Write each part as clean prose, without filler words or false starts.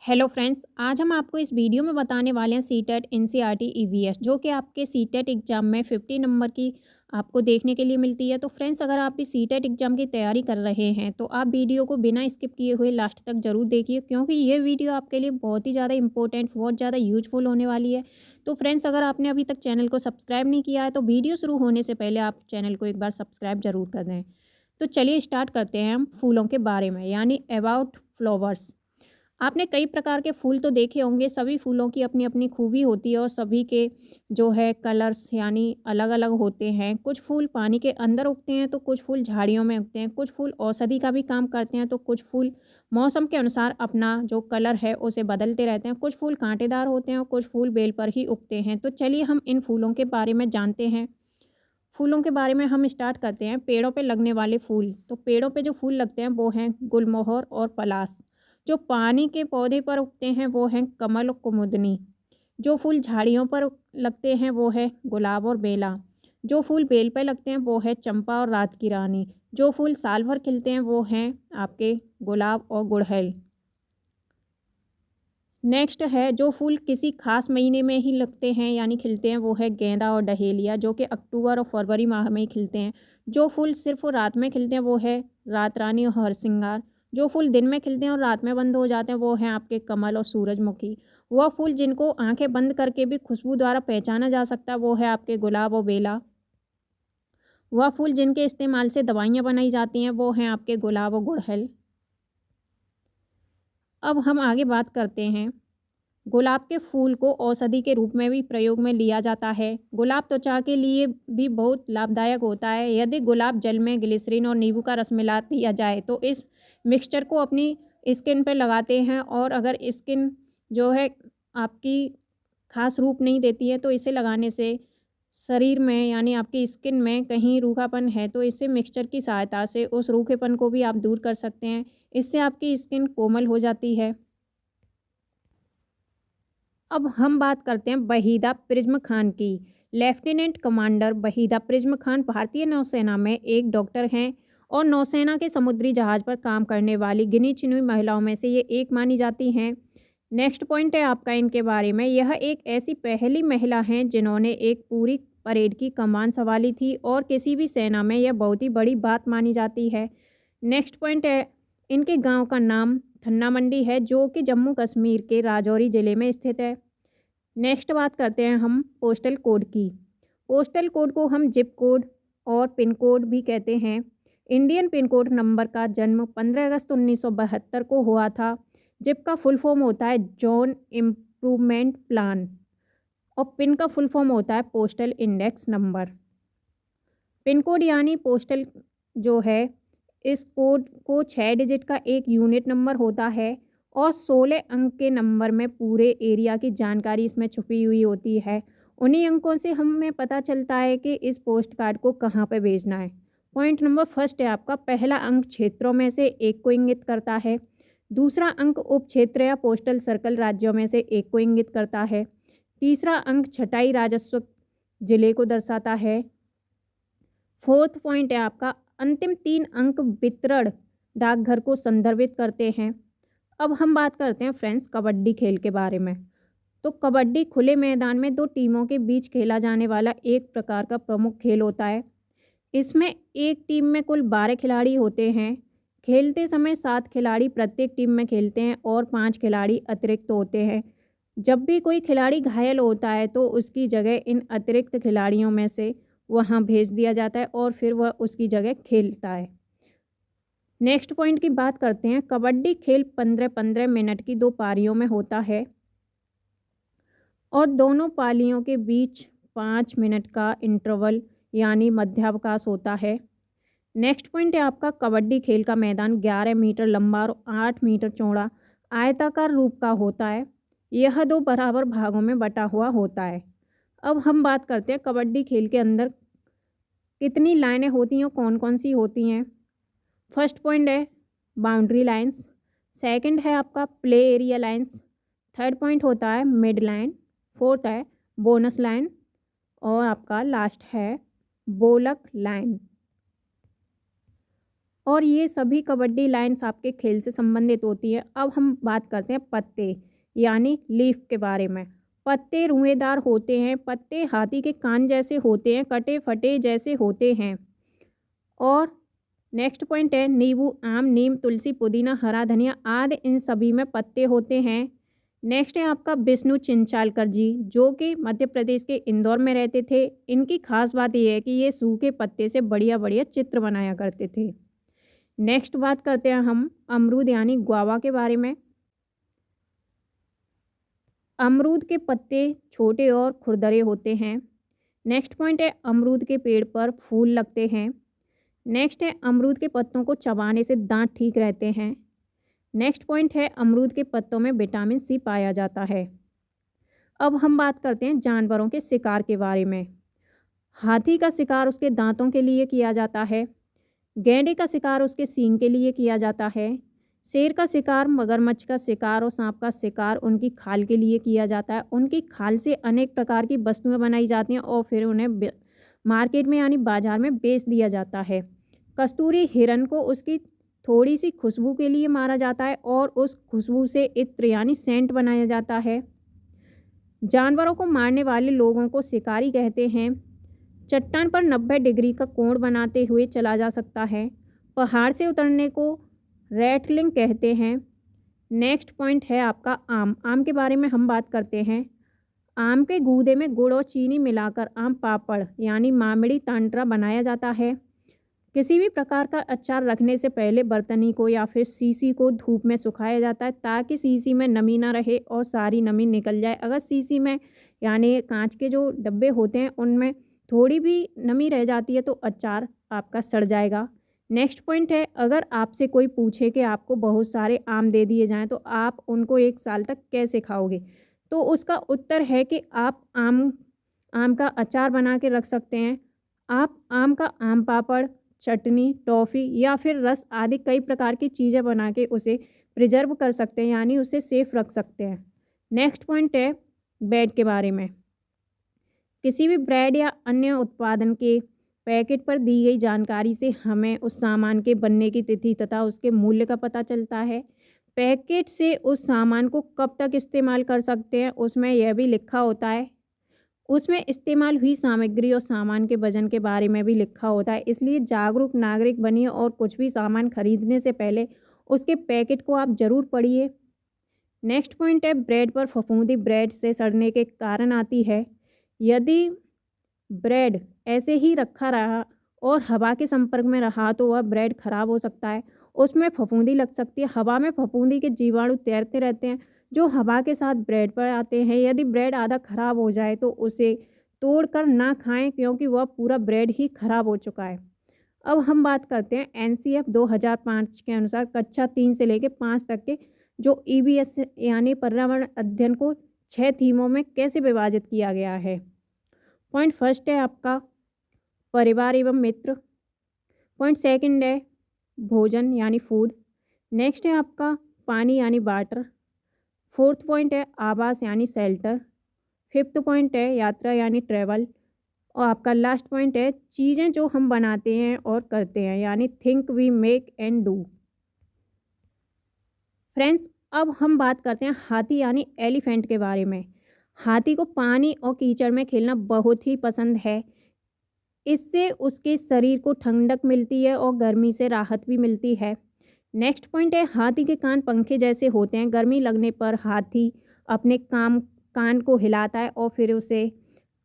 Hello friends, आज हम आपको इस वीडियो में बताने वाले हैं सीटेट एनसीईआरटी ईवीएस जो कि आपके सीटेट एग्ज़ाम में 50 नंबर की आपको देखने के लिए मिलती है। तो फ्रेंड्स, अगर आप इस सीटेट एग्ज़ाम की तैयारी कर रहे हैं तो आप वीडियो को बिना स्किप किए हुए लास्ट तक ज़रूर देखिए, क्योंकि ये वीडियो आपके लिए बहुत ही ज़्यादा इंपॉर्टेंट, बहुत ज़्यादा यूजफुल होने वाली है। तो फ्रेंड्स, अगर आपने अभी तक चैनल को सब्सक्राइब नहीं किया है तो वीडियो शुरू होने से पहले आप चैनल को एक बार सब्सक्राइब ज़रूर कर दें। तो चलिए स्टार्ट करते हैं हम फूलों के बारे में, यानी अबाउट फ्लावर्स। आपने कई प्रकार के फूल तो देखे होंगे, सभी फूलों की अपनी अपनी खूबी होती है और सभी के जो है कलर्स यानी अलग अलग होते हैं। कुछ फूल पानी के अंदर उगते हैं तो कुछ फूल झाड़ियों में उगते हैं, कुछ फूल औषधि का भी काम करते हैं तो कुछ फूल मौसम के अनुसार अपना जो कलर है उसे बदलते रहते हैं। कुछ फूल कांटेदार होते हैं और कुछ फूल बेल पर ही उगते हैं। तो चलिए हम इन फूलों के बारे में जानते हैं। फूलों के बारे में हम स्टार्ट करते हैं। पेड़ों पे लगने वाले फूल, तो पेड़ों पे जो फूल लगते हैं वो हैं गुलमोहर और पलास। जो पानी के पौधे पर उगते हैं वो हैं कमल और कुमुदनी। जो फूल झाड़ियों पर लगते हैं वो है गुलाब और बेला। जो फूल बेल पे लगते हैं वो है चंपा और रात की रानी। जो फूल साल भर खिलते हैं वो हैं आपके गुलाब और गुड़हल। नेक्स्ट है जो फूल किसी खास महीने में ही लगते हैं यानी खिलते हैं वो है गेंदा और डहेलिया, जो कि अक्टूबर और फरवरी माह में ही खिलते हैं। जो फूल सिर्फ रात में खिलते हैं वो है रात रानी और हरसिंगार। जो फूल दिन में खिलते हैं और रात में बंद हो जाते हैं वो हैं आपके कमल और सूरजमुखी। वह फूल जिनको आंखें बंद करके भी खुशबू द्वारा पहचाना जा सकता है वो है आपके गुलाब और बेला। वह फूल जिनके इस्तेमाल से दवाइयाँ बनाई जाती हैं वो हैं आपके गुलाब और गुड़हल। अब हम आगे बात करते हैं। गुलाब के फूल को औषधि के रूप में भी प्रयोग में लिया जाता है। गुलाब त्वचा के लिए भी बहुत लाभदायक होता है। यदि गुलाब जल में ग्लिसरीन और नींबू का रस मिला दिया जाए तो इस मिक्सचर को अपनी स्किन पर लगाते हैं, और अगर स्किन जो है आपकी खास रूप नहीं देती है तो इसे लगाने से शरीर में यानी आपकी स्किन में कहीं रूखापन है तो इसे मिक्सचर की सहायता से उस रूखेपन को भी आप दूर कर सकते हैं। इससे आपकी स्किन कोमल हो जाती है। अब हम बात करते हैं वहीदा प्रिज्म खान की। Lieutenant commander Waheeda prism Khan भारतीय नौसेना में एक डॉक्टर हैं और नौसेना के समुद्री जहाज पर काम करने वाली गिनी चुनी महिलाओं में से ये एक मानी जाती हैं। नेक्स्ट पॉइंट है आपका इनके बारे में। यह एक ऐसी पहली महिला हैं जिन्होंने एक पूरी परेड की कमान संभाली थी और किसी भी सेना में यह बहुत ही बड़ी बात मानी जाती है। नेक्स्ट पॉइंट है इनके गांव का नाम थन्ना मंडी है, जो कि जम्मू कश्मीर के राजौरी ज़िले में स्थित है। नेक्स्ट बात करते हैं हम पोस्टल कोड की। पोस्टल कोड को हम जिप कोड और पिन कोड भी कहते हैं। इंडियन पिन कोड नंबर का जन्म 15 अगस्त 1972 को हुआ था। जिप का फुल फॉर्म होता है जोन इम्प्रूवमेंट प्लान और पिन का फुल फॉर्म होता है postal index number. Pin code यानी पोस्टल जो है, इस कोड को 6 डिजिट का एक यूनिट नंबर होता है और 16 अंक के नंबर में पूरे एरिया की जानकारी इसमें छुपी हुई होती है। उन्हीं अंकों से हमें पता चलता है कि इस पोस्ट कार्ड को कहाँ पे भेजना है। पॉइंट नंबर फर्स्ट है आपका, पहला अंक क्षेत्रों में से एक को इंगित करता है। दूसरा अंक उप क्षेत्र या पोस्टल सर्कल राज्यों में से एक को इंगित करता है। तीसरा अंक छटाई राजस्व जिले को दर्शाता है। फोर्थ पॉइंट है आपका, अंतिम 3 अंक वितरण डाकघर को संदर्भित करते हैं। अब हम बात करते हैं फ्रेंड्स कबड्डी खेल के बारे में। तो कबड्डी खुले मैदान में 2 टीमों के बीच खेला जाने वाला एक प्रकार का प्रमुख खेल होता है। इसमें एक टीम में कुल 12 खिलाड़ी होते हैं। खेलते समय 7 खिलाड़ी प्रत्येक टीम में खेलते हैं और 5 खिलाड़ी अतिरिक्त होते हैं। जब भी कोई खिलाड़ी घायल होता है तो उसकी जगह इन अतिरिक्त खिलाड़ियों में से वहाँ भेज दिया जाता है और फिर वह उसकी जगह खेलता है। नेक्स्ट पॉइंट की बात करते हैं। कबड्डी खेल 15-15 मिनट की 2 पारियों में होता है और दोनों पालियों के बीच 5 मिनट का इंटरवल यानी मध्यावकाश होता है। नेक्स्ट पॉइंट है आपका, कबड्डी खेल का मैदान 11 मीटर लंबा और 8 मीटर चौड़ा आयताकार रूप का होता है। यह 2 बराबर भागों में बटा हुआ होता है। अब हम बात करते हैं कबड्डी खेल के अंदर कितनी लाइनें होती हैं और कौन कौन सी होती हैं। फर्स्ट पॉइंट है बाउंड्री लाइंस। सेकंड है आपका play area lines. Third point होता है मिड लाइन। फोर्थ है बोनस लाइन और आपका लास्ट है बोलक लाइन। और ये सभी कबड्डी लाइन्स आपके खेल से संबंधित होती हैं। अब हम बात करते हैं पत्ते यानी लीफ के बारे में। पत्ते रुएदार होते हैं, पत्ते हाथी के कान जैसे होते हैं, कटे फटे जैसे होते हैं। और नेक्स्ट पॉइंट है नींबू, आम, नीम, तुलसी, पुदीना, हरा धनिया आदि इन सभी में पत्ते होते हैं। नेक्स्ट है आपका विष्णु चिंचालकर जी, जो कि मध्य प्रदेश के इंदौर में रहते थे। इनकी खास बात यह है कि ये सूखे पत्ते से बढ़िया बढ़िया चित्र बनाया करते थे। नेक्स्ट बात करते हैं हम अमरूद यानी गुआवा के बारे में। अमरूद के पत्ते छोटे और खुरदरे होते हैं। नेक्स्ट पॉइंट है अमरूद के पेड़ पर फूल लगते हैं। नेक्स्ट है अमरूद के पत्तों को चबाने से दांत ठीक रहते हैं। नेक्स्ट पॉइंट है अमरूद के पत्तों में विटामिन सी पाया जाता है। अब हम बात करते हैं जानवरों के शिकार के बारे में। हाथी का शिकार उसके दांतों के लिए किया जाता है। गैंडे का शिकार उसके सींग के लिए किया जाता है। शेर का शिकार, मगरमच्छ का शिकार और सांप का शिकार उनकी खाल के लिए किया जाता है। उनकी खाल से अनेक प्रकार की वस्तुएं बनाई जाती हैं और फिर उन्हें मार्केट में यानी बाजार में बेच दिया जाता है। कस्तूरी हिरन को उसकी थोड़ी सी खुशबू के लिए मारा जाता है और उस खुशबू से इत्र यानी सेंट बनाया जाता है। जानवरों को मारने वाले लोगों को शिकारी कहते हैं। चट्टान पर 90 डिग्री का कोण बनाते हुए चला जा सकता है। पहाड़ से उतरने को रैटलिंग कहते हैं। नेक्स्ट पॉइंट है आपका आम। आम के बारे में हम बात करते हैं। आम के गूदे में गुड़ और चीनी मिलाकर आम पापड़ यानी मामिड़ी तांड्रा बनाया जाता है। किसी भी प्रकार का अचार रखने से पहले बर्तनी को या फिर शीशी को धूप में सुखाया जाता है ताकि शीशी में नमी ना रहे और सारी नमी निकल जाए। अगर शीशी में यानी कांच के जो डब्बे होते हैं उनमें थोड़ी भी नमी रह जाती है तो अचार आपका सड़ जाएगा। नेक्स्ट पॉइंट है अगर आपसे कोई पूछे कि आपको बहुत सारे आम दे दिए जाएं तो आप उनको 1 साल तक कैसे खाओगे, तो उसका उत्तर है कि आप आम का अचार बना के रख सकते हैं। आप आम का आम पापड़, चटनी, टॉफ़ी या फिर रस आदि कई प्रकार की चीज़ें बना के उसे प्रिजर्व कर सकते हैं यानी उसे सेफ रख सकते हैं। नेक्स्ट पॉइंट है ब्रेड के बारे में। किसी भी ब्रेड या अन्य उत्पादन के पैकेट पर दी गई जानकारी से हमें उस सामान के बनने की तिथि तथा उसके मूल्य का पता चलता है। पैकेट से उस सामान को कब तक इस्तेमाल कर सकते हैं उसमें यह भी लिखा होता है। उसमें इस्तेमाल हुई सामग्री और सामान के वजन के बारे में भी लिखा होता है। इसलिए जागरूक नागरिक बनिए और कुछ भी सामान खरीदने से पहले उसके पैकेट को आप ज़रूर पढ़िए। नेक्स्ट पॉइंट है ब्रेड पर फफूंदी ब्रेड से सड़ने के कारण आती है। यदि ब्रेड ऐसे ही रखा रहा और हवा के संपर्क में रहा तो वह ब्रेड खराब हो सकता है, उसमें फफूंदी लग सकती है। हवा में फफूंदी के जीवाणु तैरते रहते हैं जो हवा के साथ ब्रेड पर आते हैं। यदि ब्रेड आधा खराब हो जाए तो उसे तोड़कर ना खाएं क्योंकि वह पूरा ब्रेड ही खराब हो चुका है। अब हम बात करते हैं एनसीएफ 2005 के अनुसार कक्षा 3 से लेकर 5 तक के जो ईवीएस यानी पर्यावरण अध्ययन को 6 थीमों में कैसे विभाजित किया गया है। पॉइंट फर्स्ट है आपका परिवार एवं मित्र। पॉइंट सेकंड है भोजन यानी फूड। नेक्स्ट है आपका पानी यानी वाटर। फोर्थ पॉइंट है आवास यानी शेल्टर। फिफ्थ पॉइंट है यात्रा यानी ट्रैवल। और आपका लास्ट पॉइंट है चीज़ें जो हम बनाते हैं और करते हैं यानी think we make and do. Friends अब हम बात करते हैं हाथी यानी एलिफेंट के बारे में। हाथी को पानी और कीचड़ में खेलना बहुत ही पसंद है। इससे उसके शरीर को ठंडक मिलती है और गर्मी से राहत भी मिलती है। नेक्स्ट पॉइंट है हाथी के कान पंखे जैसे होते हैं। गर्मी लगने पर हाथी अपने कान को हिलाता है और फिर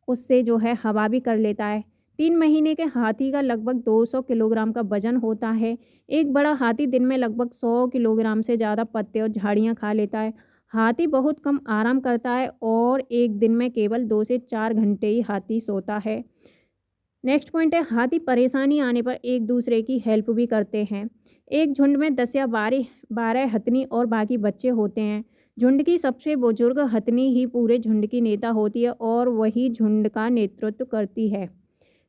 उससे जो है हवा भी कर लेता है। 3 महीने के हाथी का लगभग 200 किलोग्राम का वजन होता है। एक बड़ा हाथी दिन में लगभग 100 किलोग्राम से ज़्यादा पत्ते और झाड़ियाँ खा लेता है। हाथी बहुत कम आराम करता है और एक दिन में केवल 2 से 4 घंटे ही हाथी सोता है। नेक्स्ट पॉइंट है हाथी परेशानी आने पर एक दूसरे की हेल्प भी करते हैं। एक झुंड में 10 या 12 हथनी और बाकी बच्चे होते हैं। झुंड की सबसे बुजुर्ग हथनी ही पूरे झुंड की नेता होती है और वही झुंड का नेतृत्व करती है।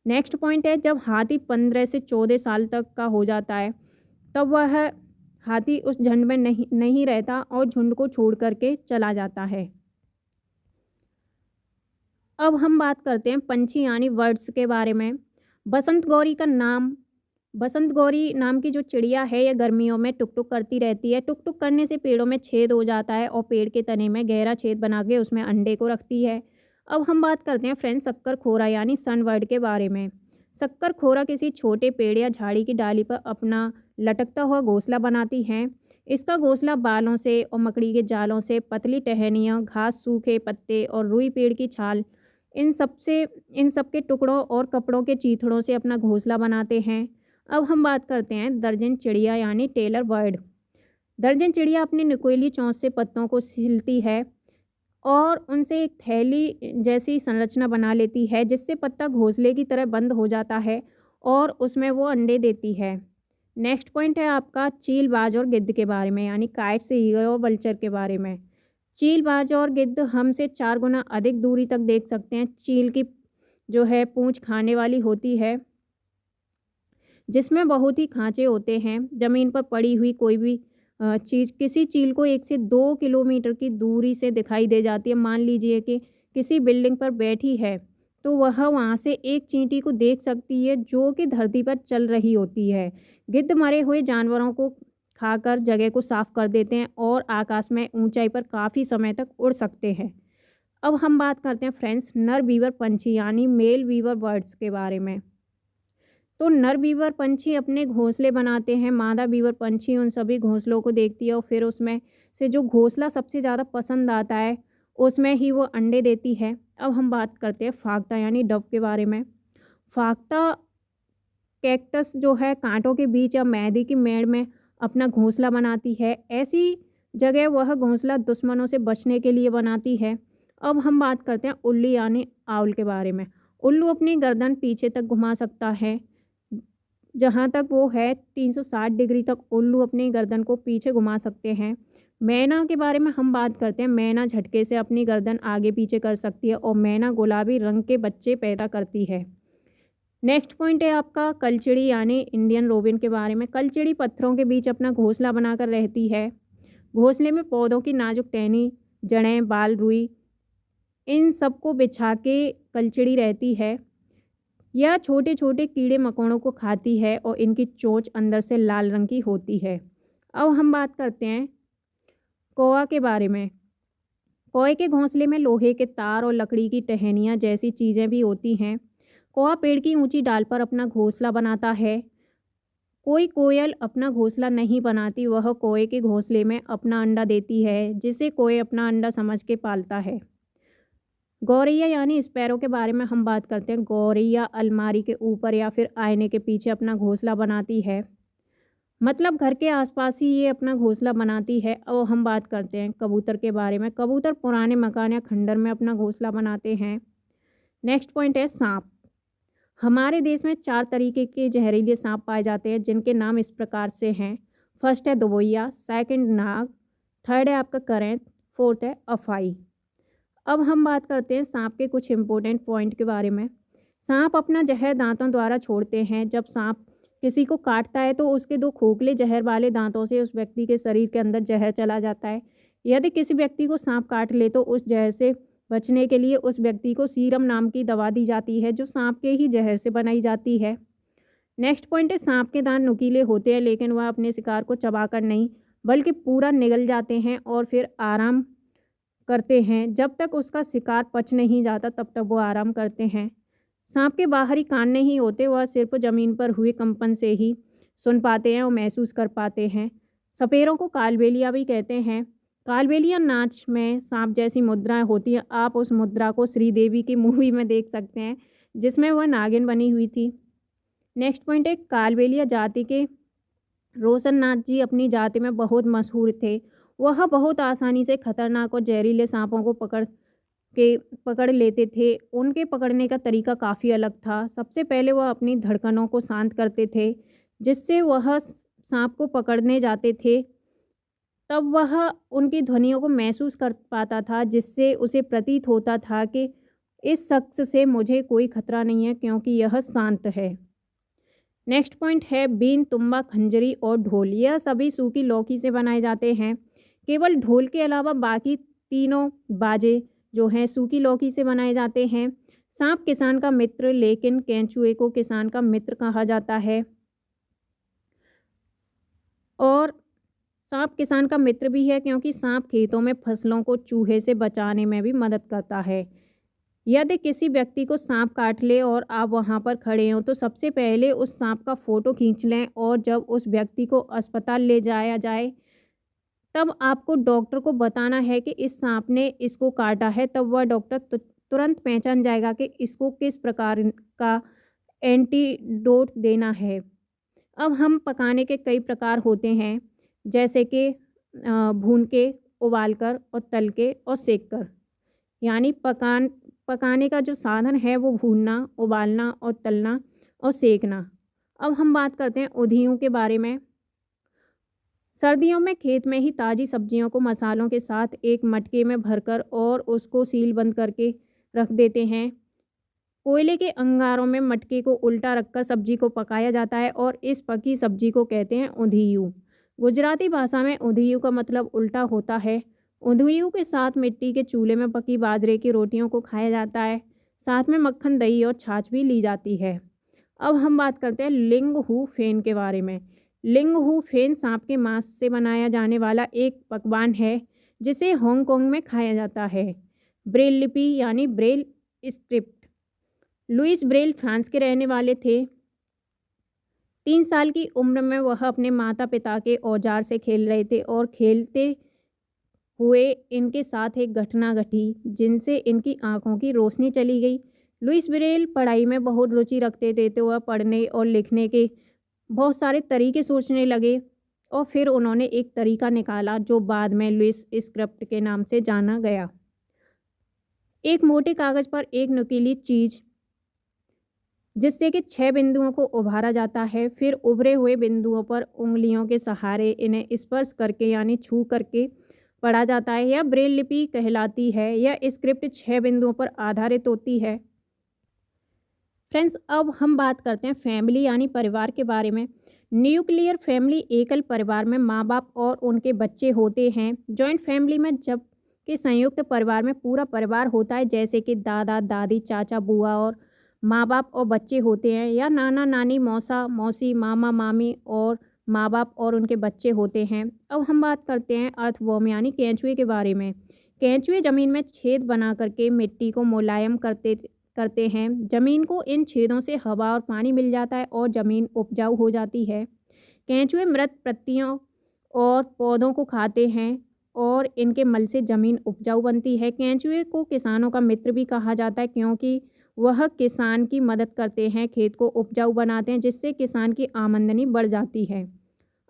नेक्स्ट पॉइंट है जब हाथी 15 से 14 साल तक का हो जाता है तब वह हाथी उस झुंड में नहीं रहता और झुंड को छोड़ करके चला जाता है। अब हम बात करते हैं पंछी यानी बर्ड्स के बारे में। बसंत गौरी का नाम बसंत गौरी नाम की जो चिड़िया है यह गर्मियों में टुक-टुक करती रहती है। टुक-टुक करने से पेड़ों में छेद हो जाता है और पेड़ के तने में गहरा छेद बना के उसमें अंडे को रखती है। अब हम बात करते हैं फ्रेंड्स शक्कर-खोरा यानी सनबर्ड के बारे में। शक्कर-खोरा किसी छोटे पेड़ या झाड़ी की डाली पर अपना लटकता हुआ घोंसला बनाती हैं। इसका घोंसला बालों से और मकड़ी के जालों से, पतली टहनियाँ, घास, सूखे पत्ते और रुई पेड़ की छाल इन सब के टुकड़ों और कपड़ों के चीथड़ों से अपना घोंसला बनाते हैं। अब हम बात करते हैं दर्जन चिड़िया यानी टेलर बर्ड। दर्जन चिड़िया अपनी नुकीली चोंच से पत्तों को सिलती है और उनसे एक थैली जैसी संरचना बना लेती है जिससे पत्ता घोंसले की तरह बंद हो जाता है और उसमें वो अंडे देती है। नेक्स्ट पॉइंट है आपका चीलबाज और गिद्ध के बारे में यानी काइट से ईगल और वल्चर के बारे में। चीलबाज और गिद्ध हमसे 4 गुना अधिक दूरी तक देख सकते हैं। चील की जो है पूँछ खाने वाली होती है जिसमें बहुत ही खाँचे होते हैं। ज़मीन पर पड़ी हुई कोई भी चीज़ किसी चील को 1 से 2 किलोमीटर की दूरी से दिखाई दे जाती है। मान लीजिए कि किसी बिल्डिंग पर बैठी है तो वह वहाँ से एक चींटी को देख सकती है जो कि धरती पर चल रही होती है। गिद्ध मरे हुए जानवरों को खाकर जगह को साफ कर देते हैं और आकाश में ऊंचाई पर काफ़ी समय तक उड़ सकते हैं। अब हम बात करते हैं फ्रेंड्स नर बीवर पंछी यानी मेल बीवर बर्ड्स के बारे में। तो नर बीवर पंछी अपने घोंसले बनाते हैं। मादा बीवर पंछी उन सभी घोंसलों को देखती है और फिर उसमें से जो घोंसला सबसे ज़्यादा पसंद आता है उसमें ही वो अंडे देती है। अब हम बात करते हैं फाख्ता यानी डव के बारे में। फाख्ता कैक्टस जो है कांटों के बीच या मेहंदी की मेड़ में अपना घोंसला बनाती है। ऐसी जगह वह घोंसला दुश्मनों से बचने के लिए बनाती है। अब हम बात करते हैं उल्लू यानी आउल के बारे में। उल्लू अपनी गर्दन पीछे तक घुमा सकता है। जहाँ तक वो है 360 डिग्री तक उल्लू अपनी गर्दन को पीछे घुमा सकते हैं। मैना के बारे में हम बात करते हैं। मैना झटके से अपनी गर्दन आगे पीछे कर सकती है और मैना गुलाबी रंग के बच्चे पैदा करती है। नेक्स्ट पॉइंट है आपका कलचिड़ी यानी इंडियन रोबिन के बारे में। कलचिड़ी पत्थरों के बीच अपना घोंसला बनाकर रहती है। घोंसले में पौधों की नाजुक टहनी, जड़ें, बाल, रुई इन सबको बिछा के कलचिड़ी रहती है। यह छोटे छोटे कीड़े मकोड़ों को खाती है और इनकी चोंच अंदर से लाल रंग की होती है। अब हम बात करते हैं कौआ के बारे में। कौए के घोंसले में लोहे के तार और लकड़ी की टहनियाँ जैसी चीज़ें भी होती हैं। कौआ पेड़ की ऊंची डाल पर अपना घोंसला बनाता है। कोई कोयल अपना घोंसला नहीं बनाती, वह कौए के घोंसले में अपना अंडा देती है जिसे कोए अपना अंडा समझ के पालता है। गौरैया यानी स्पैरो के बारे में हम बात करते हैं। गौरैया अलमारी के ऊपर या फिर आईने के पीछे अपना घोंसला बनाती है, मतलब घर के आसपास ही ये अपना घोंसला बनाती है। अब हम बात करते हैं कबूतर के बारे में। कबूतर पुराने मकान या खंडर में अपना घोंसला बनाते हैं। नेक्स्ट पॉइंट है सांप। हमारे देश में 4 तरीके के जहरीले सांप पाए जाते हैं जिनके नाम इस प्रकार से हैं। फर्स्ट है दुबोइया, सेकंड नाग, थर्ड है आपका करेंत, फोर्थ है अफाई। अब हम बात करते हैं सांप के कुछ इंपॉर्टेंट पॉइंट के बारे में। सांप अपना जहर दांतों द्वारा छोड़ते हैं। जब सांप किसी को काटता है तो उसके 2 खोखले जहर वाले दांतों से उस व्यक्ति के शरीर के अंदर जहर चला जाता है। यदि किसी व्यक्ति को सांप काट ले तो उस जहर से बचने के लिए उस व्यक्ति को सीरम नाम की दवा दी जाती है जो सांप के ही जहर से बनाई जाती है। नेक्स्ट पॉइंट है सांप के दांत नुकीले होते हैं लेकिन वह अपने शिकार को चबाकर नहीं बल्कि पूरा निगल जाते हैं और फिर आराम करते हैं। जब तक उसका शिकार पच नहीं जाता तब तक वो आराम करते हैं। सांप के बाहरी कान नहीं होते, वह सिर्फ ज़मीन पर हुए कंपन से ही सुन पाते हैं और महसूस कर पाते हैं। सपेरों को कालबेलिया भी कहते हैं। कालबेलिया नाच में सांप जैसी मुद्राएं होती हैं। आप उस मुद्रा को श्रीदेवी की मूवी में देख सकते हैं जिसमें वह नागिन बनी हुई थी। नेक्स्ट पॉइंट है कालबेलिया जाति के रोशन नाथ जी अपनी जाति में बहुत मशहूर थे। वह बहुत आसानी से खतरनाक और जहरीले सांपों को पकड़ लेते थे। उनके पकड़ने का तरीका काफ़ी अलग था। सबसे पहले वह अपनी धड़कनों को शांत करते थे जिससे वह सांप को पकड़ने जाते थे तब वह उनकी ध्वनियों को महसूस कर पाता था जिससे उसे प्रतीत होता था कि इस शख्स से मुझे कोई खतरा नहीं है क्योंकि यह शांत है। नेक्स्ट पॉइंट है बीन, तुम्बा, खंजरी और ढोल। यह सभी सूखी लौकी से बनाए जाते हैं। केवल ढोल के अलावा बाकी तीनों बाजे जो हैं सूखी लौकी से बनाए जाते हैं। सांप किसान का मित्र लेकिन केंचुए को किसान का मित्र कहा जाता है। और सांप किसान का मित्र भी है, क्योंकि सांप खेतों में फसलों को चूहे से बचाने में भी मदद करता है। यदि किसी व्यक्ति को सांप काट ले और आप वहां पर खड़े हों, तो सबसे पहले उस सांप का फोटो खींच लें, और जब उस व्यक्ति को अस्पताल ले जाया जाए, तब आपको डॉक्टर को बताना है कि इस सांप ने इसको काटा है। तब वह डॉक्टर तुरंत पहचान जाएगा कि इसको किस प्रकार का एंटीडोट देना है। अब हम पकाने के कई प्रकार होते हैं, जैसे कि भून के, उबाल कर और तल के और सेक कर। यानी पकाने का जो साधन है वो भूनना, उबालना और तलना और सेकना। अब हम बात करते हैं उधियों के बारे में। सर्दियों में खेत में ही ताज़ी सब्जियों को मसालों के साथ एक मटके में भरकर और उसको सील बंद करके रख देते हैं। कोयले के अंगारों में मटके को उल्टा रखकर सब्जी को पकाया जाता है और इस पकी सब्जी को कहते हैं ऊंधियू। गुजराती भाषा में ऊंधियू का मतलब उल्टा होता है। ऊंधियू के साथ मिट्टी के चूल्हे में पकी बाजरे की रोटियों को खाया जाता है। साथ में मक्खन, दही और छाछ भी ली जाती है। अब हम बात करते हैं लिंग हू फेन के बारे में। लिंग हू फेन सांप के मांस से बनाया जाने वाला एक पकवान है, जिसे हांगकांग में खाया जाता है। ब्रेल लिपि यानी Braille script. Louis Braille France के रहने वाले थे। 3 साल की उम्र में वह अपने माता पिता के औजार से खेल रहे थे और खेलते हुए इनके साथ एक घटना घटी, जिनसे इनकी आंखों की रोशनी चली गई। लुइस ब्रेल पढ़ाई में बहुत रुचि रखते थे, तो वह पढ़ने और लिखने के बहुत सारे तरीके सोचने लगे और फिर उन्होंने एक तरीका निकाला जो बाद में लुइस स्क्रिप्ट के नाम से जाना गया। एक मोटे कागज़ पर एक नुकीली चीज़, जिससे कि 6 बिंदुओं को उभारा जाता है। फिर उभरे हुए बिंदुओं पर उंगलियों के सहारे इन्हें स्पर्श करके यानी छू करके पढ़ा जाता है। यह ब्रेल लिपि कहलाती है। यह स्क्रिप्ट 6 बिंदुओं पर आधारित होती है। फ्रेंड्स, अब हम बात करते हैं फैमिली यानी परिवार के बारे में। न्यूक्लियर फैमिली एकल परिवार में माँ बाप और उनके बच्चे होते हैं। जॉइंट फैमिली में जब कि संयुक्त परिवार में पूरा परिवार होता है, जैसे कि दादा दादी, चाचा बुआ और माँ बाप और बच्चे होते हैं, या नाना नानी, मौसा मौसी, मामा मामी और माँ बाप और उनके बच्चे होते हैं। अब हम बात करते हैं अर्थवर्म यानी केंचुए के बारे में। केंचुए ज़मीन में छेद बना करके मिट्टी को मुलायम करते हैं। ज़मीन को इन छेदों से हवा और पानी मिल जाता है और ज़मीन उपजाऊ हो जाती है। केंचुए मृत पत्तियों और पौधों को खाते हैं और इनके मल से ज़मीन उपजाऊ बनती है। केंचुए को किसानों का मित्र भी कहा जाता है, क्योंकि वह किसान की मदद करते हैं, खेत को उपजाऊ बनाते हैं, जिससे किसान की आमदनी बढ़ जाती है।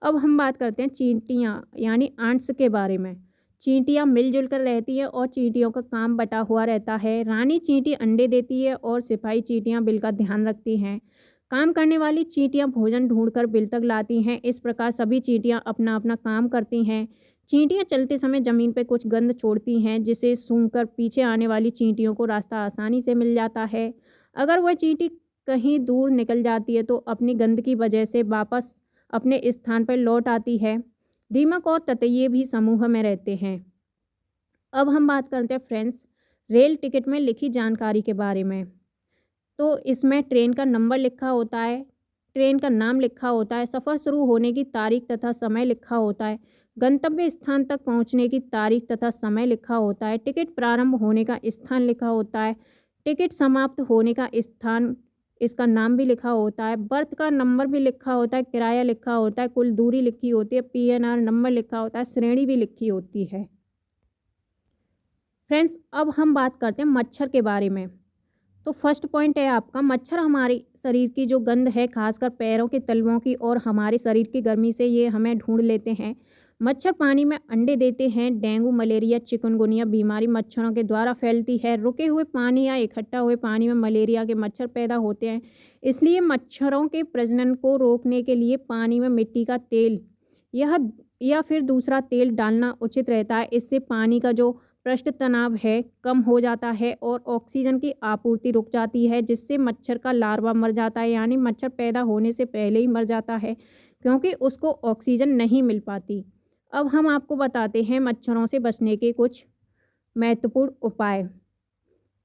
अब हम बात करते हैं चींटियाँ यानी आंट्स के बारे में। चींटियाँ मिलजुल कर रहती हैं और चींटियों का काम बटा हुआ रहता है। रानी चींटी अंडे देती है और सिपाही चींटियाँ बिल का ध्यान रखती हैं। काम करने वाली चींटियाँ भोजन ढूंढकर बिल तक लाती हैं। इस प्रकार सभी चींटियाँ अपना अपना काम करती हैं। चींटियाँ चलते समय ज़मीन पर कुछ गंध छोड़ती हैं, जिसे सूंघकर पीछे आने वाली चींटियों को रास्ता आसानी से मिल जाता है। अगर वह चींटी कहीं दूर निकल जाती है, तो अपनी गंध की वजह से वापस अपने स्थान पर लौट आती है। दीमक और ततैये भी समूह में रहते हैं। अब हम बात करते हैं फ्रेंड्स रेल टिकट में लिखी जानकारी के बारे में। तो इसमें ट्रेन का नंबर लिखा होता है, ट्रेन का नाम लिखा होता है, सफ़र शुरू होने की तारीख तथा समय लिखा होता है, गंतव्य स्थान तक पहुंचने की तारीख तथा समय लिखा होता है, टिकट प्रारंभ होने का स्थान लिखा होता है, टिकट समाप्त होने का स्थान, इसका नाम भी लिखा होता है, बर्थ का नंबर भी लिखा होता है, किराया लिखा होता है, कुल दूरी लिखी होती है, पीएनआर नंबर लिखा होता है, श्रेणी भी लिखी होती है। फ्रेंड्स, अब हम बात करते हैं मच्छर के बारे में। तो फर्स्ट पॉइंट है आपका, मच्छर हमारे शरीर की जो गंध है, खासकर पैरों के तलवों की और हमारे शरीर की गर्मी से ये हमें ढूंढ लेते हैं। मच्छर पानी में अंडे देते हैं। डेंगू, मलेरिया, चिकनगुनिया बीमारी मच्छरों के द्वारा फैलती है। रुके हुए पानी या इकट्ठा हुए पानी में मलेरिया के मच्छर पैदा होते हैं। इसलिए मच्छरों के प्रजनन को रोकने के लिए पानी में मिट्टी का तेल या फिर दूसरा तेल डालना उचित रहता है। इससे पानी का जो पृष्ठ तनाव है कम हो जाता है और ऑक्सीजन की आपूर्ति रुक जाती है, जिससे मच्छर का लार्वा मर जाता है, यानी मच्छर पैदा होने से पहले ही मर जाता है, क्योंकि उसको ऑक्सीजन नहीं मिल पाती। अब हम आपको बताते हैं मच्छरों से बचने के कुछ महत्वपूर्ण उपाय।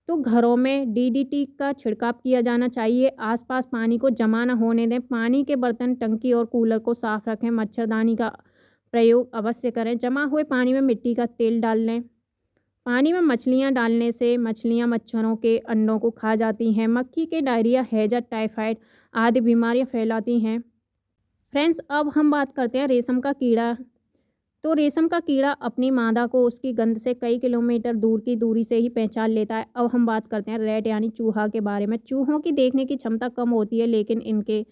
तो घरों में डीडीटी का छिड़काव किया जाना चाहिए। आसपास पानी को जमा न होने दें। पानी के बर्तन, टंकी और कूलर को साफ रखें। मच्छरदानी का प्रयोग अवश्य करें। जमा हुए पानी में मिट्टी का तेल डाल लें। पानी में मछलियाँ डालने से मछलियाँ मच्छरों के अंडों को खा जाती हैं। मक्खी के डायरिया, हैजा, टाइफाइड आदि बीमारियाँ फैलाती हैं। फ्रेंड्स, अब हम बात करते हैं रेशम का कीड़ा। तो रेशम का कीड़ा अपनी मादा को उसकी गंध से कई किलोमीटर दूर की दूरी से ही पहचान लेता है। अब हम बात करते हैं रैट यानी चूहा के बारे में। चूहों की देखने की क्षमता कम होती है, लेकिन इनके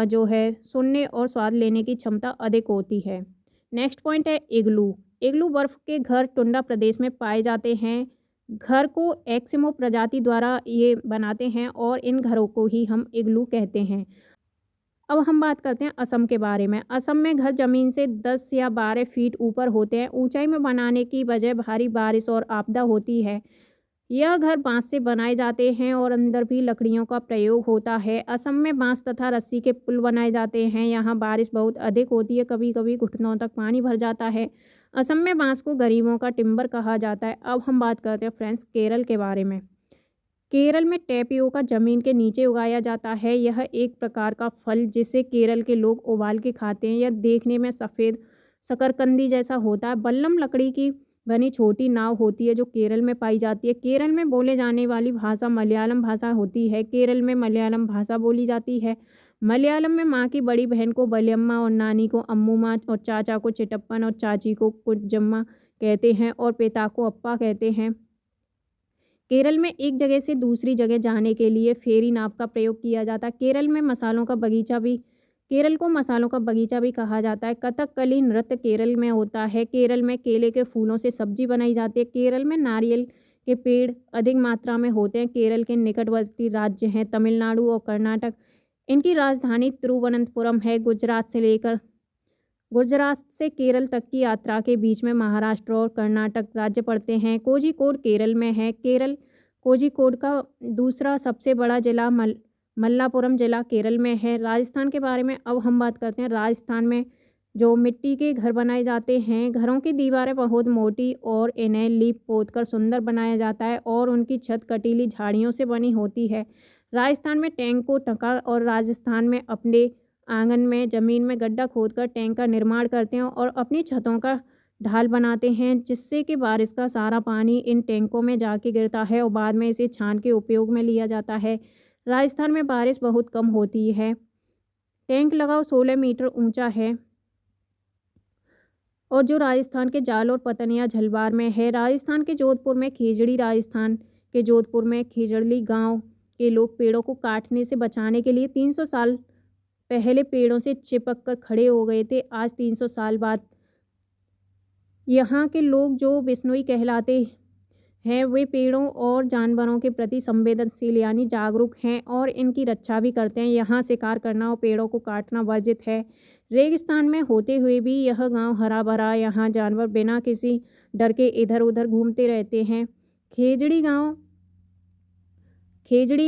जो है सुनने और स्वाद लेने की क्षमता अधिक होती है। नेक्स्ट पॉइंट है इग्लू। इग्लू बर्फ़ के घर टुंडा प्रदेश में पाए जाते हैं। घर को एस्किमो प्रजाति द्वारा ये बनाते हैं और इन घरों को ही हम इग्लू कहते हैं। अब हम बात करते हैं असम के बारे में। असम में घर ज़मीन से 10 या 12 फीट ऊपर होते हैं। ऊंचाई में बनाने की वजह भारी बारिश और आपदा होती है। यह घर बांस से बनाए जाते हैं और अंदर भी लकड़ियों का प्रयोग होता है। असम में बांस तथा रस्सी के पुल बनाए जाते हैं। यहाँ बारिश बहुत अधिक होती है, कभी कभी घुटनों तक पानी भर जाता है। असम में बांस को गरीबों का टिम्बर कहा जाता है। अब हम बात करते हैं फ्रेंड्स केरल के बारे में। केरल में टैपियोका जमीन के नीचे उगाया जाता है। यह एक प्रकार का फल जिसे केरल के लोग उबाल के खाते हैं। यह देखने में सफ़ेद शकरकंदी जैसा होता है। बल्लम लकड़ी की बनी छोटी नाव होती है जो केरल में पाई जाती है। केरल में बोले जाने वाली भाषा मलयालम भाषा होती है। केरल में मलयालम भाषा बोली जाती है। मलयालम में माँ की बड़ी बहन को बलियम्मा और नानी को अम्मुमा और चाचा को चिटप्पन और चाची को कुज्जम्मा कहते हैं और पिता को अप्पा कहते हैं। केरल में एक जगह से दूसरी जगह जाने के लिए फेरी नाव का प्रयोग किया जाता है। केरल को मसालों का बगीचा भी कहा जाता है। कथकली नृत्य केरल में होता है। केरल में केले के फूलों से सब्जी बनाई जाती है। केरल में नारियल के पेड़ अधिक मात्रा में होते हैं। केरल के निकटवर्ती राज्य हैं तमिलनाडु और कर्नाटक। इनकी राजधानी तिरुवनंतपुरम है। गुजरात से केरल तक की यात्रा के बीच में महाराष्ट्र और कर्नाटक राज्य पड़ते हैं। कोझिकोड केरल में है। कोझिकोड का दूसरा सबसे बड़ा जिला मल्लापुरम जिला केरल में है। राजस्थान के बारे में अब हम बात करते हैं। राजस्थान में जो मिट्टी के घर बनाए जाते हैं। घरों की दीवारें बहुत मोटी और इन्हें लीप पोत कर सुंदर बनाया जाता है और उनकी छत कटीली झाड़ियों से बनी होती है। राजस्थान में टैंक को ढका और राजस्थान में अपने आंगन में ज़मीन में गड्ढा खोदकर टैंक का निर्माण करते हैं और अपनी छतों का ढाल बनाते हैं, जिससे कि बारिश का सारा पानी इन टैंकों में जाके गिरता है और बाद में इसे छान के उपयोग में लिया जाता है। राजस्थान में बारिश बहुत कम होती है। टैंक लगाव 16 मीटर ऊंचा है और जो राजस्थान के जाल और पतनिया झलवार में है। राजस्थान के जोधपुर में खेजड़ी गांव के लोग पेड़ों को काटने से बचाने के लिए 300 साल पहले पेड़ों से चिपक कर खड़े हो गए थे। आज 300 साल बाद यहाँ के लोग जो बिश्नोई कहलाते हैं वे पेड़ों और जानवरों के प्रति संवेदनशील यानी जागरूक हैं और इनकी रक्षा भी करते हैं। यहाँ शिकार करना और पेड़ों को काटना वर्जित है। रेगिस्तान में होते हुए भी यह गांव हरा भरा। यहाँ जानवर बिना किसी डर के इधर उधर घूमते रहते हैं। खेजड़ी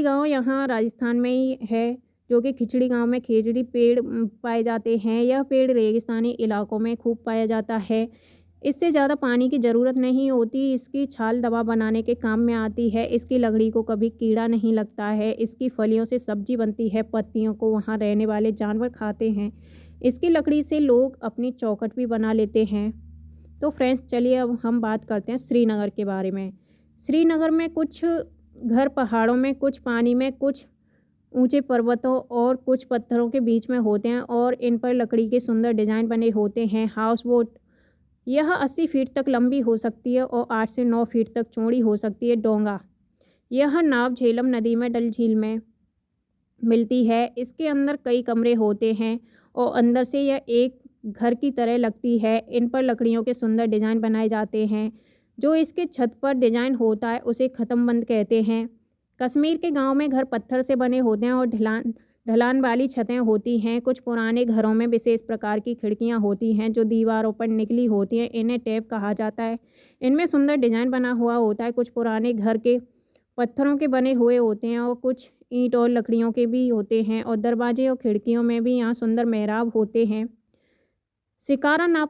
गांव यहाँ राजस्थान में ही है, जो कि खिचड़ी गांव में खेजड़ी पेड़ पाए जाते हैं। यह पेड़ रेगिस्तानी इलाकों में खूब पाया जाता है। इससे ज़्यादा पानी की ज़रूरत नहीं होती। इसकी छाल दवा बनाने के काम में आती है। इसकी लकड़ी को कभी कीड़ा नहीं लगता है। इसकी फलियों से सब्जी बनती है। पत्तियों को वहाँ रहने वाले जानवर खाते हैं। इसकी लकड़ी से लोग अपनी चौखट भी बना लेते हैं। तो फ्रेंड्स, चलिए अब हम बात करते हैं श्रीनगर के बारे में। श्रीनगर में कुछ घर पहाड़ों में, कुछ पानी में, कुछ ऊंचे पर्वतों और कुछ पत्थरों के बीच में होते हैं और इन पर लकड़ी के सुंदर डिजाइन बने होते हैं। हाउस बोट यह 80 फीट तक लंबी हो सकती है और 8 से 9 फीट तक चौड़ी हो सकती है। डोंगा यह नाव झेलम नदी में डल झील में मिलती है। इसके अंदर कई कमरे होते हैं और अंदर से यह एक घर की तरह लगती है। इन पर लकड़ियों के सुंदर डिजाइन बनाए जाते हैं। जो इसके छत पर डिजाइन होता है उसे ख़त्मबंद कहते हैं। कश्मीर के गांव में घर पत्थर से बने होते हैं और ढलान वाली छतें होती हैं। कुछ पुराने घरों में विशेष प्रकार की खिड़कियां होती हैं जो दीवारों पर निकली होती हैं। इन्हें टैप कहा जाता है। इनमें सुंदर डिजाइन बना हुआ होता है। कुछ पुराने घर के पत्थरों के बने हुए होते हैं और कुछ ईंट और लकड़ियों के भी होते हैं और दरवाजे और खिड़कियों में भी यहाँ सुंदर मेहराब होते हैं। शिकारा नाव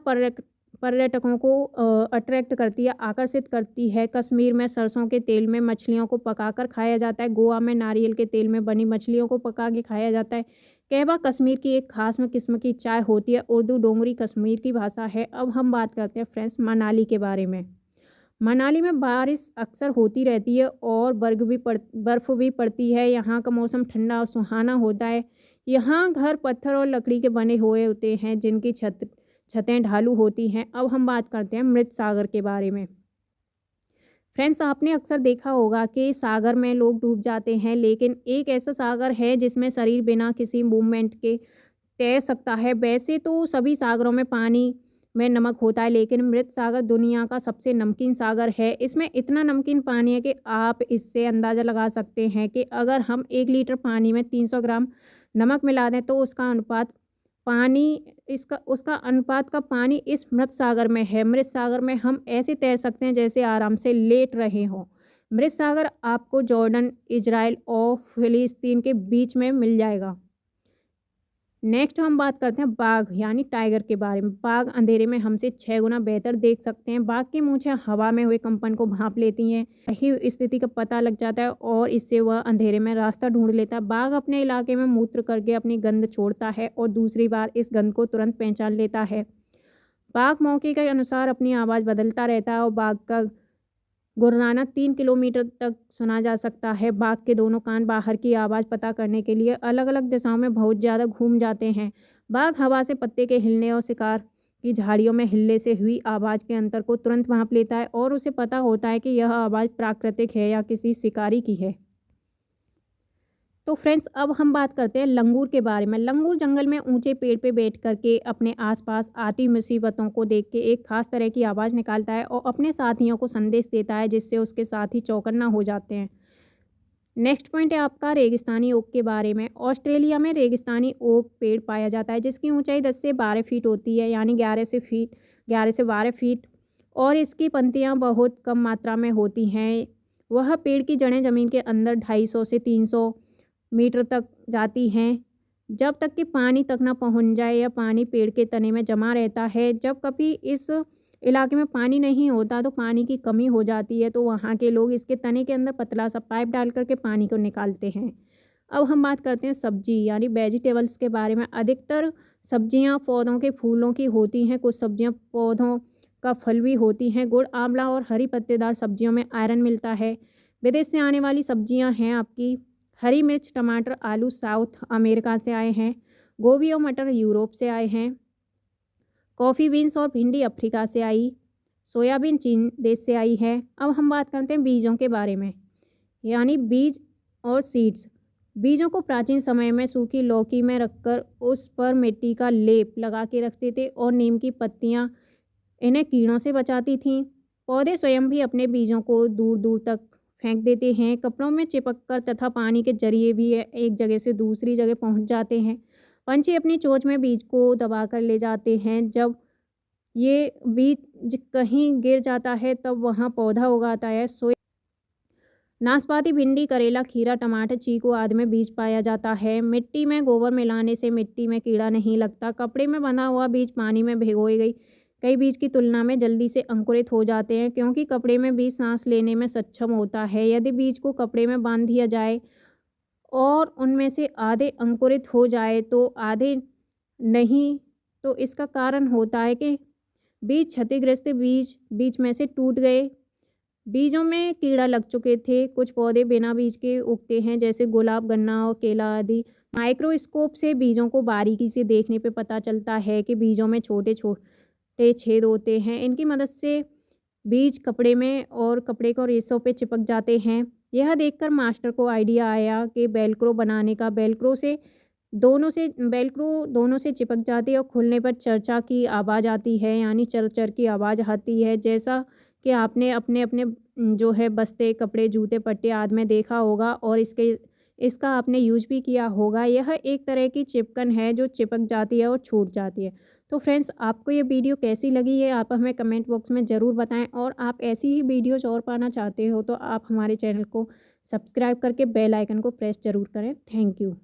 पर्यटकों को अट्रैक्ट करती है, आकर्षित करती है। कश्मीर में सरसों के तेल में मछलियों को पकाकर खाया जाता है। गोवा में नारियल के तेल में बनी मछलियों को पका के खाया जाता है। कहवा कश्मीर की एक खास किस्म की चाय होती है। उर्दू डोगरी कश्मीर की भाषा है। अब हम बात करते हैं फ्रेंड्स मनाली के बारे में। मनाली में बारिश अक्सर होती रहती है और बर्फ़ भी पड़ती है। यहाँ का मौसम ठंडा और सुहाना होता है। यहाँ घर पत्थर और लकड़ी के बने हुए होते हैं जिनकी छतें ढालू होती हैं। अब हम बात करते हैं मृत सागर के बारे में। फ्रेंड्स, आपने अक्सर देखा होगा कि सागर में लोग डूब जाते हैं, लेकिन एक ऐसा सागर है जिसमें शरीर बिना किसी मूवमेंट के तैर सकता है। वैसे तो सभी सागरों में पानी में नमक होता है, लेकिन मृत सागर दुनिया का सबसे नमकीन सागर है। इसमें इतना नमकीन पानी है कि आप इससे अंदाज़ा लगा सकते हैं कि अगर हम 1 लीटर पानी में 300 ग्राम नमक मिला दें तो उसका अनुपात का पानी इस मृत सागर में है। मृत सागर में हम ऐसे तैर सकते हैं जैसे आराम से लेट रहे हों। मृत सागर आपको जॉर्डन, इजराइल और फिलिस्तीन के बीच में मिल जाएगा। नेक्स्ट हम बात करते हैं बाघ यानी टाइगर के बारे में। बाघ अंधेरे में हमसे 6 गुना बेहतर देख सकते हैं। बाघ की मूंछें हवा में हुए कंपन को भांप लेती हैं। सही स्थिति का पता लग जाता है और इससे वह अंधेरे में रास्ता ढूंढ लेता है। बाघ अपने इलाके में मूत्र करके अपनी गंध छोड़ता है और दूसरी बार इस गंध को तुरंत पहचान लेता है। बाघ मौके के अनुसार अपनी आवाज़ बदलता रहता है और बाघ का गुर्राना 3 किलोमीटर तक सुना जा सकता है। बाघ के दोनों कान बाहर की आवाज़ पता करने के लिए अलग अलग दिशाओं में बहुत ज़्यादा घूम जाते हैं। बाघ हवा से पत्ते के हिलने और शिकार की झाड़ियों में हिलने से हुई आवाज़ के अंतर को तुरंत भांप लेता है और उसे पता होता है कि यह आवाज़ प्राकृतिक है या किसी शिकारी की है। तो फ्रेंड्स, अब हम बात करते हैं लंगूर के बारे में। लंगूर जंगल में ऊंचे पेड़ पे बैठ करके अपने आसपास आती मुसीबतों को देख के एक खास तरह की आवाज़ निकालता है और अपने साथियों को संदेश देता है, जिससे उसके साथी चौकन्ना हो जाते हैं। नेक्स्ट पॉइंट है आपका रेगिस्तानी ओक के बारे में। ऑस्ट्रेलिया में रेगिस्तानी ओक पेड़ पाया जाता है जिसकी ऊंचाई 10 से 12 फीट होती है, यानी 11 से 12 फीट, और इसकी पंक्तियाँ बहुत कम मात्रा में होती हैं। वह पेड़ की जड़ें ज़मीन के अंदर 250 से 300 मीटर तक जाती हैं, जब तक कि पानी तक ना पहुंच जाए या पानी पेड़ के तने में जमा रहता है। जब कभी इस इलाके में पानी नहीं होता तो पानी की कमी हो जाती है, तो वहाँ के लोग इसके तने के अंदर पतला सा पाइप डाल करके पानी को निकालते हैं। अब हम बात करते हैं सब्जी यानी वेजिटेबल्स के बारे में। अधिकतर सब्जियां पौधों के फूलों की होती हैं, कुछ सब्जियां पौधों का फल भी होती हैं। गुड़, आंवला और हरी पत्तेदार सब्जियों में आयरन मिलता है। विदेश से आने वाली सब्जियां हैं आपकी हरी मिर्च, टमाटर, आलू साउथ अमेरिका से आए हैं। गोभी और मटर यूरोप से आए हैं। कॉफ़ी बीन्स और भिंडी अफ्रीका से आई। सोयाबीन चीन देश से आई है। अब हम बात करते हैं बीजों के बारे में, यानी बीज और सीड्स। बीजों को प्राचीन समय में सूखी लौकी में रखकर उस पर मिट्टी का लेप लगा के रखते थे और नीम की पत्तियां इन्हें कीड़ों से बचाती थीं। पौधे स्वयं भी अपने बीजों को दूर दूर तक फेंक देते हैं। कपड़ों में चिपककर तथा पानी के जरिए भी एक जगह से दूसरी जगह पहुंच जाते हैं। पंछी अपनी चोंच में बीज को दबाकर ले जाते हैं। जब ये बीज कहीं गिर जाता है तब वहाँ पौधा उगाता है। नाशपाती, भिंडी, करेला, खीरा, टमाटर, चीकू आदि में बीज पाया जाता है। मिट्टी में गोबर मिलाने से मिट्टी में कीड़ा नहीं लगता। कपड़े में बंधा हुआ बीज पानी में भिगोई गई कई बीज की तुलना में जल्दी से अंकुरित हो जाते हैं, क्योंकि कपड़े में बीज सांस लेने में सक्षम होता है। यदि बीज को कपड़े में बांध दिया जाए और उनमें से आधे अंकुरित हो जाए तो आधे नहीं, तो इसका कारण होता है कि बीज क्षतिग्रस्त बीज में से टूट गए। बीजों में कीड़ा लग चुके थे। कुछ पौधे बिना बीज के उगते हैं, जैसे गुलाब, गन्ना और केला आदि। माइक्रोस्कोप से बीजों को बारीकी से देखने पे पता चलता है कि बीजों में छोटे छोटे छेद होते हैं। इनकी मदद से बीज कपड़े में और कपड़े को रेशों पे चिपक जाते हैं। यह देखकर मास्टर को आइडिया आया कि वेलक्रो बनाने का। वेलक्रो दोनों से चिपक जाती है और खुलने पर चरचा की आवाज़ आती है, यानी चर की आवाज़ आती है, जैसा कि आपने अपने अपने जो है बस्ते, कपड़े, जूते, पट्टे आदि में देखा होगा और इसका आपने यूज भी किया होगा। यह एक तरह की चिपकन है जो चिपक जाती है और छूट जाती है। तो फ्रेंड्स, आपको ये वीडियो कैसी लगी है आप हमें कमेंट बॉक्स में ज़रूर बताएं, और आप ऐसी ही वीडियोज़ और पाना चाहते हो तो आप हमारे चैनल को सब्सक्राइब करके बेल आइकन को प्रेस ज़रूर करें। Thank you.